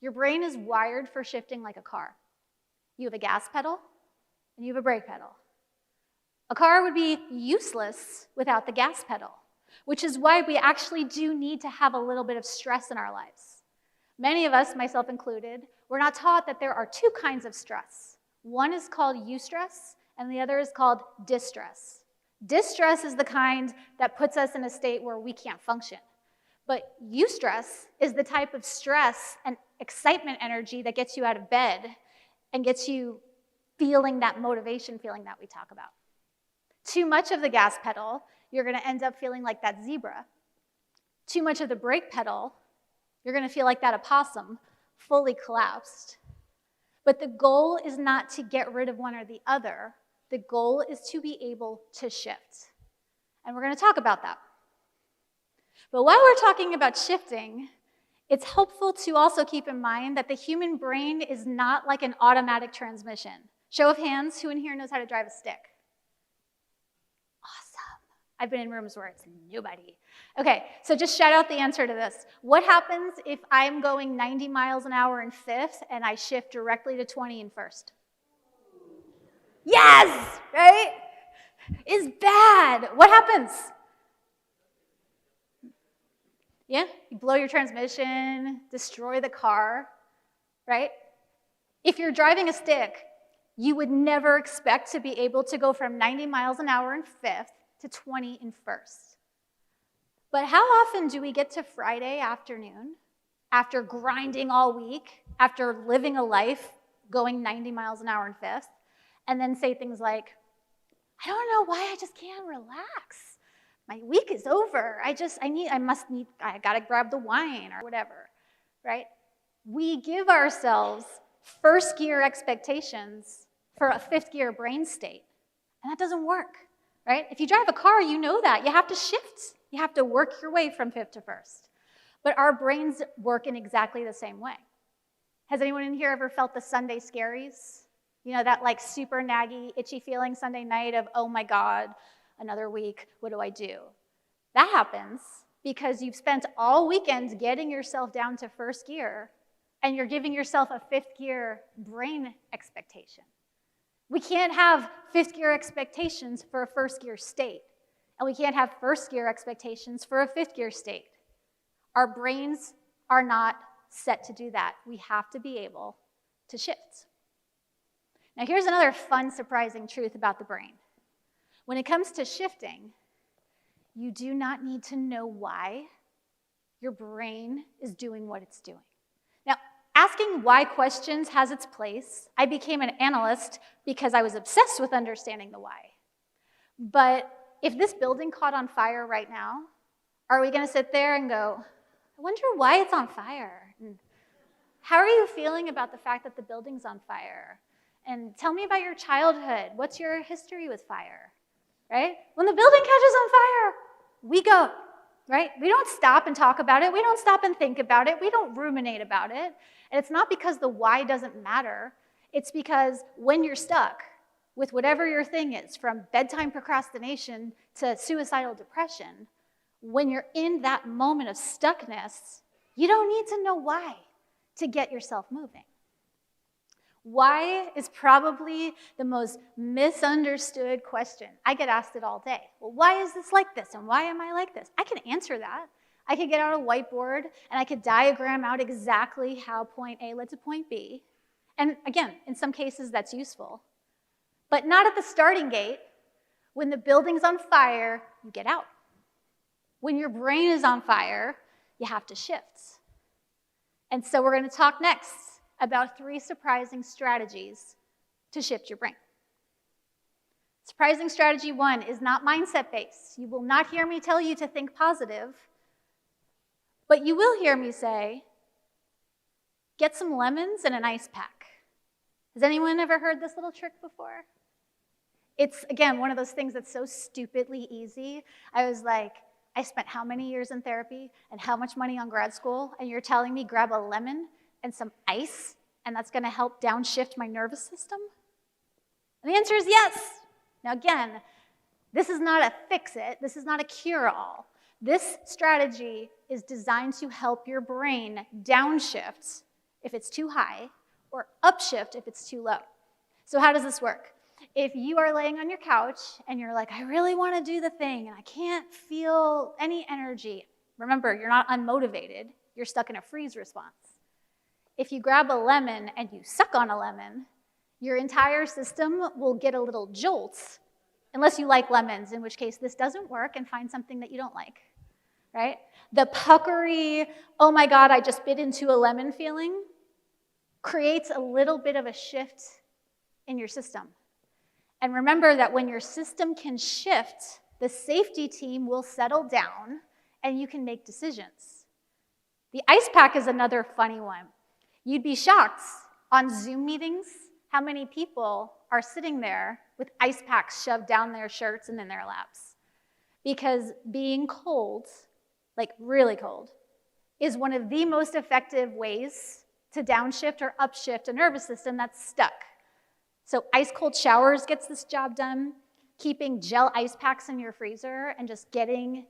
Your brain is wired for shifting like a car. You have a gas pedal, and you have a brake pedal. A car would be useless without the gas pedal, which is why we actually do need to have a little bit of stress in our lives. Many of us, myself included, we're not taught that there are two kinds of stress. One is called eustress, and the other is called distress. Distress is the kind that puts us in a state where we can't function. But eustress is the type of stress and excitement energy that gets you out of bed and gets you feeling that motivation feeling that we talk about. Too much of the gas pedal, you're going to end up feeling like that zebra. Too much of the brake pedal, you're going to feel like that opossum, fully collapsed. But the goal is not to get rid of one or the other. The goal is to be able to shift. And we're going to talk about that. But while we're talking about shifting, it's helpful to also keep in mind that the human brain is not like an automatic transmission. Show of hands, who in here knows how to drive a stick? Awesome. I've been in rooms where it's nobody. Okay, so just shout out the answer to this. What happens if I'm going 90 miles an hour in fifth and I shift directly to 20 in first? Yes, right? It's bad. What happens? Yeah, you blow your transmission, destroy the car, right? If you're driving a stick, you would never expect to be able to go from 90 miles an hour in fifth to 20 in first. But how often do we get to Friday afternoon, after grinding all week, after living a life going 90 miles an hour in fifth, and then say things like, I don't know why I just can't relax. My week is over. I gotta grab the wine or whatever, right? We give ourselves first gear expectations for a fifth gear brain state, and that doesn't work, right? If you drive a car, you know that. You have to shift. You have to work your way from fifth to first. But our brains work in exactly the same way. Has anyone in here ever felt the Sunday scaries? You know, that like super naggy, itchy feeling Sunday night of, oh my God, another week, what do I do? That happens because you've spent all weekend getting yourself down to first gear, and you're giving yourself a fifth gear brain expectation. We can't have fifth gear expectations for a first gear state, and we can't have first gear expectations for a fifth gear state. Our brains are not set to do that. We have to be able to shift. Now here's another fun, surprising truth about the brain. When it comes to shifting, you do not need to know why your brain is doing what it's doing. Now, asking why questions has its place. I became an analyst because I was obsessed with understanding the why. But if this building caught on fire right now, are we going to sit there and go, I wonder why it's on fire? And how are you feeling about the fact that the building's on fire? And tell me about your childhood. What's your history with fire? Right? When the building catches on fire, we go, right? We don't stop and talk about it. We don't stop and think about it. We don't ruminate about it. And it's not because the why doesn't matter. It's because when you're stuck with whatever your thing is, from bedtime procrastination to suicidal depression, when you're in that moment of stuckness, you don't need to know why to get yourself moving. Why is probably the most misunderstood question. I get asked it all day. Well, why is this like this, and why am I like this? I can answer that. I could get out a whiteboard, and I could diagram out exactly how point A led to point B. And again, in some cases, that's useful. But not at the starting gate. When the building's on fire, you get out. When your brain is on fire, you have to shift. And so we're going to talk next about 3 surprising strategies to shift your brain. Surprising strategy 1 is not mindset-based. You will not hear me tell you to think positive, but you will hear me say, get some lemons and an ice pack. Has anyone ever heard this little trick before? It's, again, one of those things that's so stupidly easy. I was like, I spent how many years in therapy and how much money on grad school, and you're telling me grab a lemon and some ice, and that's going to help downshift my nervous system? And the answer is yes. Now again, this is not a fix-it. This is not a cure-all. This strategy is designed to help your brain downshift if it's too high, or upshift if it's too low. So how does this work? If you are laying on your couch and you're like, I really want to do the thing and I can't feel any energy, remember, you're not unmotivated, you're stuck in a freeze response. If you grab a lemon and you suck on a lemon, your entire system will get a little jolt, unless you like lemons, in which case this doesn't work, and find something that you don't like, right? The puckery, oh my God, I just bit into a lemon feeling creates a little bit of a shift in your system. And remember that when your system can shift, the safety team will settle down and you can make decisions. The ice pack is another funny one. You'd be shocked on Zoom meetings how many people are sitting there with ice packs shoved down their shirts and in their laps. Because being cold, like really cold, is one of the most effective ways to downshift or upshift a nervous system that's stuck. So ice cold showers gets this job done. Keeping gel ice packs in your freezer and just getting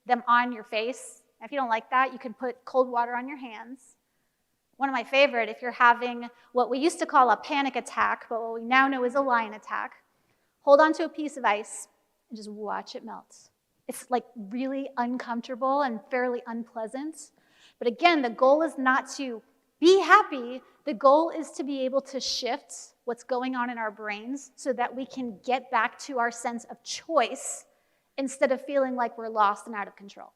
them on your face. If you don't like that, you can put cold water on your hands. One of my favorite, if you're having what we used to call a panic attack, but what we now know is a lion attack, hold onto a piece of ice and just watch it melt. It's like really uncomfortable and fairly unpleasant. But again, the goal is not to be happy. The goal is to be able to shift what's going on in our brains so that we can get back to our sense of choice instead of feeling like we're lost and out of control.